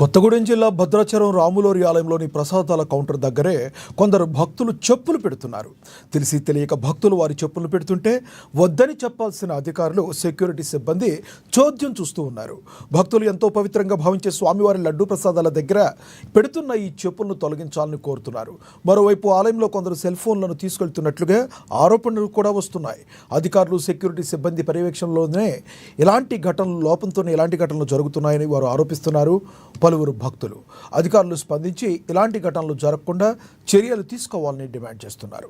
కొత్తగూడెం జిల్లా భద్రాచలం రాములోరి ఆలయంలోని ప్రసాదాల కౌంటర్ దగ్గరే కొందరు భక్తులు చెప్పులు పెడుతున్నారు. తెలిసి తెలియక భక్తులు వారి చెప్పులు పెడుతుంటే వద్దని చెప్పాల్సిన అధికారులు, సెక్యూరిటీ సిబ్బంది చోద్యం చూస్తూ ఉన్నారు. భక్తులు ఎంతో పవిత్రంగా భావించే స్వామివారి లడ్డూ ప్రసాదాల దగ్గర పెడుతున్న ఈ చెప్పులను తొలగించాలని కోరుతున్నారు. మరోవైపు ఆలయంలో కొందరు సెల్ ఫోన్లను తీసుకెళ్తున్నట్లుగా ఆరోపణలు కూడా వస్తున్నాయి. అధికారులు, సెక్యూరిటీ సిబ్బంది పర్యవేక్షణలోనే లోపంతోనే ఇలాంటి ఘటనలు జరుగుతున్నాయని వారు ఆరోపిస్తున్నారు. పలువురు భక్తులు అధికారులు స్పందించి ఇలాంటి ఘటనలు జరగకుండా చర్యలు తీసుకోవాలని డిమాండ్ చేస్తున్నారు.